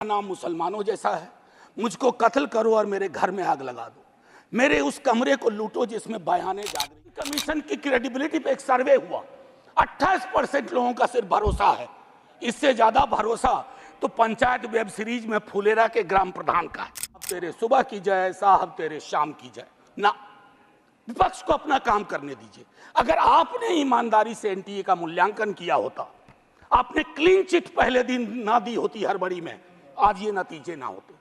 नाम मुसलमानों जैसा है। मुझको कत्ल करो और मेरे घर में आग लगा दो, मेरे उस कमरे को लूटो जिसमें बयाने जागृति। कमीशन की क्रेडिबिलिटी पे एक सर्वे हुआ, 28% लोगों का सिर्फ भरोसा है। इससे ज्यादा भरोसा तो पंचायत वेब सीरीज में फुलेरा के ग्राम प्रधान का है। अब तेरे सुबह की जय साहब तेरे शाम की जय ना। विपक्ष को अपना काम करने दीजिए। अगर आपने ईमानदारी से एनटीए का मूल्यांकन किया होता, आपने क्लीन चिट पहले दिन ना दी होती हड़बड़ी में, आज ये नतीजे ना होते।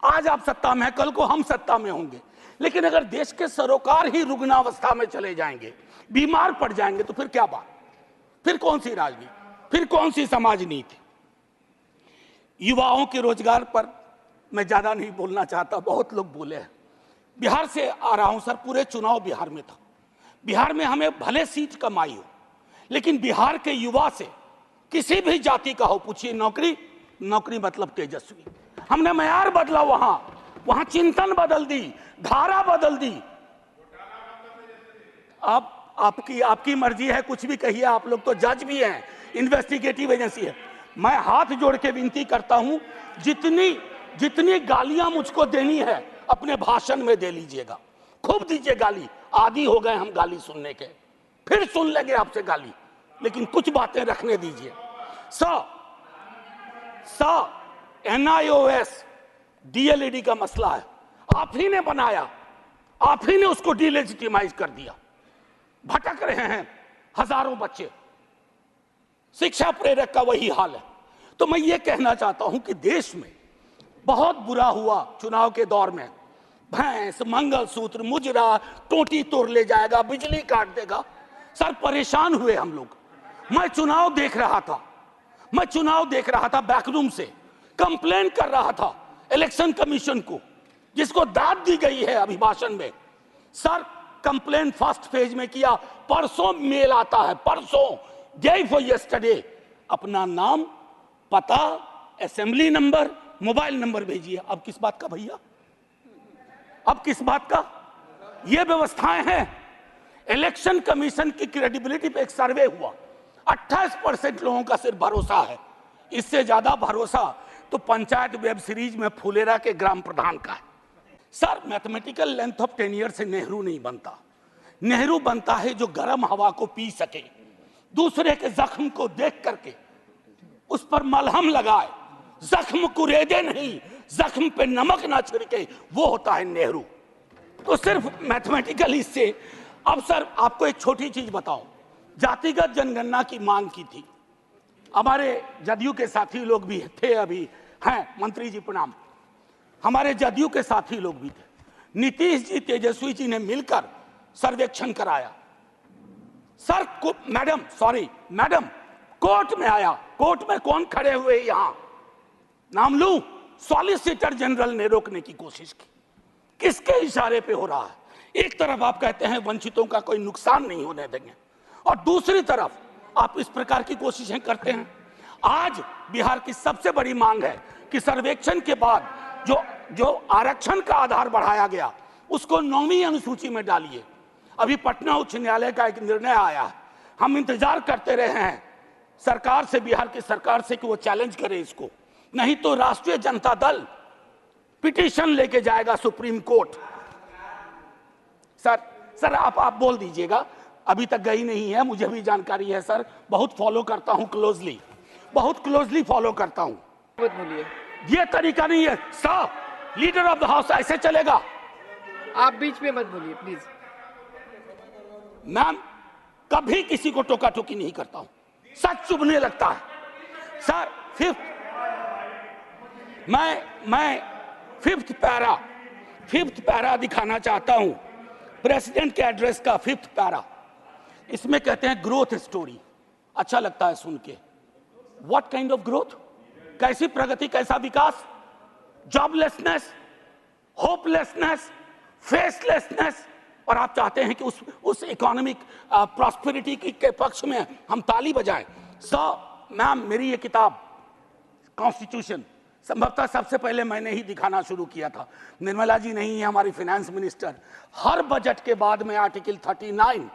आज आप सत्ता में हैं, कल को हम सत्ता में होंगे। लेकिन अगर देश के सरोकार ही रुग्णावस्था में चले जाएंगे, बीमार पड़ जाएंगे, तो फिर क्या बात, फिर कौन सी राजनीति, फिर कौन सी समाज नीति। युवाओं के रोजगार पर मैं ज्यादा नहीं बोलना चाहता, बहुत लोग बोले हैं। बिहार से आ रहा हूं सर, पूरे चुनाव बिहार में था। बिहार में हमें भले सीट कम आई हो, लेकिन बिहार के युवा से किसी भी जाति का हो, पूछिए नौकरी, नौकरी मतलब तेजस्वी। हमने मयार बदला, वहां चिंतन बदल दी, धारा बदल दी। अब आपकी मर्जी है, कुछ भी कहिए, आप लोग तो जज भी हैं, इन्वेस्टिगेटिव एजेंसी है। मैं हाथ जोड़ के विनती करता हूं, जितनी गालियां मुझको देनी है अपने भाषण में दे लीजिएगा, खूब दीजिए गाली। आदी हो गए हम गाली सुनने के, फिर सुन लेंगे आपसे गाली, लेकिन कुछ बातें रखने दीजिए। NIOS DLED का मसला है, आप ही ने बनाया, आप ही ने उसको डिलेजिटिमाइज कर दिया। भटक रहे हैं हजारों बच्चे, शिक्षा प्रेरक का वही हाल है। तो मैं ये कहना चाहता हूं कि देश में बहुत बुरा हुआ चुनाव के दौर में। भैंस, मंगलसूत्र, मुजरा, टोटी तोड़ ले जाएगा, बिजली काट देगा। सर परेशान हुए हम लोग। मैं चुनाव देख रहा था बैकरूम से, कंप्लेन कर रहा था इलेक्शन कमीशन को, जिसको दाद दी गई है अभिभाषण में। सर कंप्लेन फर्स्ट पेज में किया, परसों मेल आता है, परसों, डे फॉर यस्टरडे, अपना नाम, पता, असेंबली नंबर, मोबाइल नंबर भेजिए। अब किस बात का भैया, अब किस बात का? ये व्यवस्थाएं हैं। इलेक्शन कमीशन की क्रेडिबिलिटी पे एक सर्वे हुआ, 28% लोगों का सिर्फ भरोसा है। इससे ज्यादा भरोसा तो पंचायत वेब सीरीज में फुलेरा के ग्राम प्रधान का है। Sir mathematical length of tenure से नेहरू नहीं बनता। नेहरू बनता है जो गर्म हवा को पी सके, दूसरे के जख्म को देख करके उस पर मलहम लगाए, जख्म कुरेदे नहीं, जख्म पे नमक ना छिड़के, वो होता है नेहरू। तो सिर्फ मैथमेटिकल इससे। अब सर आपको एक छोटी चीज बताऊं, जातिगत जनगणना की मांग की थी, हमारे जदयू के साथी लोग भी थे, अभी हैं मंत्री जी प्रणाम, हमारे जदयू के साथी लोग भी थे। नीतीश जी, तेजस्वी जी ने मिलकर सर्वेक्षण कराया। सर मैडम कोर्ट में आया, कोर्ट में कौन खड़े हुए यहां, नाम लूं, सॉलिसिटर जनरल ने रोकने की कोशिश की। किसके इशारे पे हो रहा है? एक तरफ आप कहते हैं वंचितों का कोई नुकसान नहीं होने देंगे, और दूसरी तरफ आप इस प्रकार की कोशिशें करते हैं। आज बिहार की सबसे बड़ी मांग है कि सर्वेक्षण के बाद जो आरक्षण का आधार बढ़ाया गया, उसको 9वीं अनुसूची में डालिए। अभी पटना उच्च न्यायालय का एक निर्णय आया है, हम इंतजार करते रहे हैं सरकार से, बिहार की सरकार से, कि वो चैलेंज करे इसको, नहीं तो राष्ट्रीय जनता दल पिटीशन लेके जाएगा सुप्रीम कोर्ट। सर आप बोल दीजिएगा, अभी तक गई नहीं है, मुझे भी जानकारी है सर, बहुत फॉलो करता हूं क्लोजली, बहुत क्लोजली फॉलो करता हूं। बोलिए, ये तरीका नहीं है sir, leader of the house ऐसे चलेगा? आप बीच में मत बोलिए प्लीज। मैम कभी किसी को टोका टोकी नहीं करता हूं, सच चुभने लगता है। सर मैं फिफ्थ पैरा दिखाना चाहता हूं, प्रेसिडेंट के एड्रेस का 5th पैरा। इसमें कहते हैं ग्रोथ स्टोरी, अच्छा लगता है सुन के। व्हाट काइंड ऑफ ग्रोथ, कैसी प्रगति, कैसा विकास? Joblessness, hopelessness, फेसलेसनेस। और आप चाहते हैं कि उस इकोनॉमिक प्रॉस्पेरिटी के पक्ष में हम ताली बजाएं। मैम मेरी ये किताब कॉन्स्टिट्यूशन संभवतः सबसे पहले मैंने ही दिखाना शुरू किया था, निर्मला जी नहीं है हमारी फाइनेंस मिनिस्टर, हर बजट के बाद में आर्टिकल 39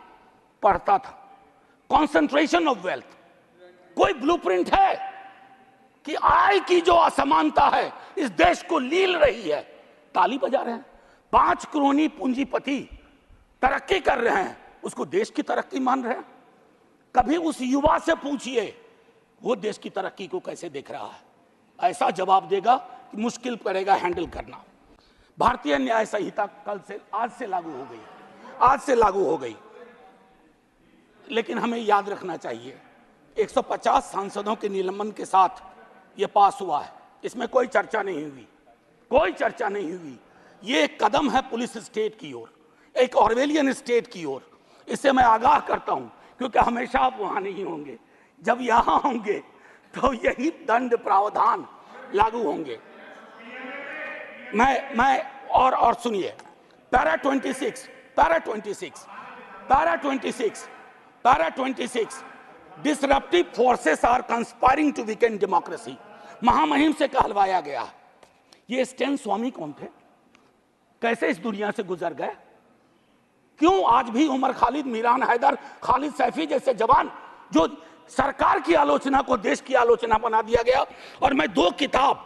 पढ़ता था। कॉन्सेंट्रेशन ऑफ वेल्थ, कोई ब्लूप्रिंट है कि आय की जो असमानता है इस देश को लील रही है, ताली बजा रहे हैं। 5 करोड़ पूंजीपति तरक्की कर रहे हैं, उसको देश की तरक्की मान रहे हैं। कभी उस युवा से पूछिए वो देश की तरक्की को कैसे देख रहा है, ऐसा जवाब देगा कि मुश्किल पड़ेगा हैंडल करना। भारतीय न्याय संहिता आज से लागू हो गई, लेकिन हमें याद रखना चाहिए 150 सांसदों के निलंबन के साथ यह पास हुआ है, इसमें कोई चर्चा नहीं हुई। ये एक कदम है पुलिस स्टेट की ओर, एक ऑर्वेलियन स्टेट की ओर। इससे मैं आगाह करता हूं, क्योंकि हमेशा आप वहां नहीं होंगे, जब यहां होंगे तो यही दंड प्रावधान लागू होंगे। मैं और सुनिए, para 26 disruptive forces are conspiring to weaken democracy, महामहिम से कहलवाया गया। ये स्टैन स्वामी कौन थे, कैसे इस दुनिया से गुजर गए? क्यों आज भी उमर खालिद, मीरान हैदर, खालिद सैफी जैसे जवान जो सरकार की आलोचना को देश की आलोचना बना दिया गया। और मैं 2 किताब,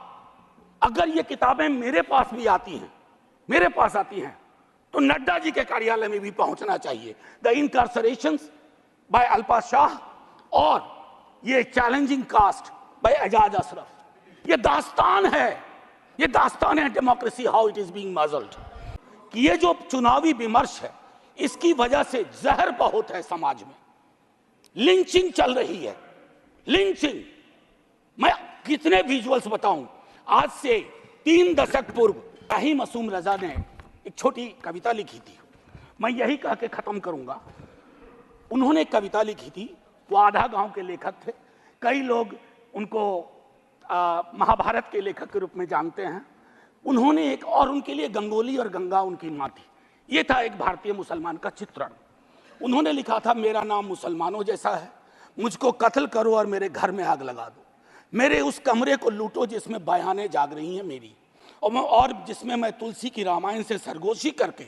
अगर ये किताबें मेरे पास आती हैं तो नड्डा जी के कार्यालय में भी पहुंचना चाहिए। The incarcerations by Alpa Shah और ये challenging caste by Ejaz Ashraf. ये दास्तान है democracy, how it is being muzzled. ये जो चुनावी विमर्श है, इसकी वजह से जहर बहुत है समाज में, लिंचिंग चल रही है, लिंचिंग। मैं कितने विजुअल्स बताऊं। आज से 3 दशक पूर्व राही मासूम रजा ने एक छोटी कविता लिखी थी, मैं यही कह के खत्म करूंगा। उन्होंने कविता लिखी थी, वो आधा गांव के लेखक थे, कई लोग उनको महाभारत के लेखक के रूप में जानते हैं। उन्होंने एक, और उनके लिए गंगोली और गंगा उनकी माँ थी। ये था एक भारतीय मुसलमान का चित्रण। उन्होंने लिखा था, मेरा नाम मुसलमानों जैसा है, मुझको कत्ल करो और मेरे घर में आग लगा दो, मेरे उस कमरे को लूटो जिसमें बयानें जाग रही हैं मेरी, और जिसमें मैं तुलसी की रामायण से सरगोशी करके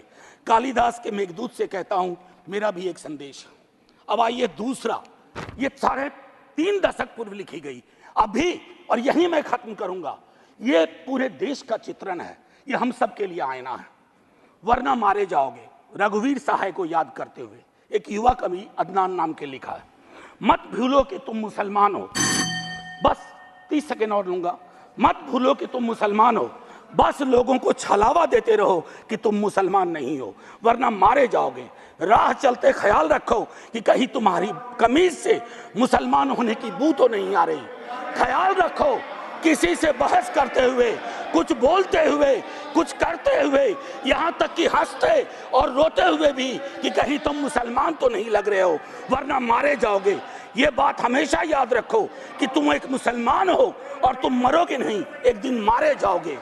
कालिदास के मेघदूत से कहता हूं मेरा भी एक संदेश है। अब आइए दूसरा, ये 3.5 दशक पूर्व लिखी गई अभी, और यही मैं खत्म करूंगा। ये पूरे देश का चित्रण है, ये हम सब के लिए आईना है। वरना मारे जाओगे, रघुवीर सहाय को याद करते हुए एक युवा कवि अदनान नाम के लिखा है। मत भूलो कि तुम मुसलमान हो, बस 30 सेकेंड और लूंगा। मत भूलो कि तुम मुसलमान हो, बस लोगों को छलावा देते रहो कि तुम मुसलमान नहीं हो, वरना मारे जाओगे। राह चलते ख्याल रखो कि कहीं तुम्हारी कमीज से मुसलमान होने की बू तो नहीं आ रही। ख्याल रखो किसी से बहस करते हुए, कुछ बोलते हुए, कुछ करते हुए, यहाँ तक कि हंसते और रोते हुए भी कि कहीं तुम मुसलमान तो नहीं लग रहे हो, वरना मारे जाओगे। ये बात हमेशा याद रखो कि तुम एक मुसलमान हो और तुम मरोगे नहीं, एक दिन मारे जाओगे।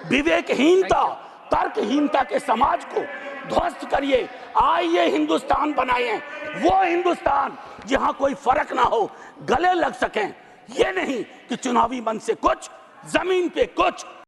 विवेकहीनता, तर्कहीनता के समाज को ध्वस्त करिए। आइए हिंदुस्तान बनाएं, वो हिंदुस्तान जहां कोई फर्क ना हो, गले लग सकें। ये नहीं कि चुनावी मंच से कुछ, जमीन पे कुछ।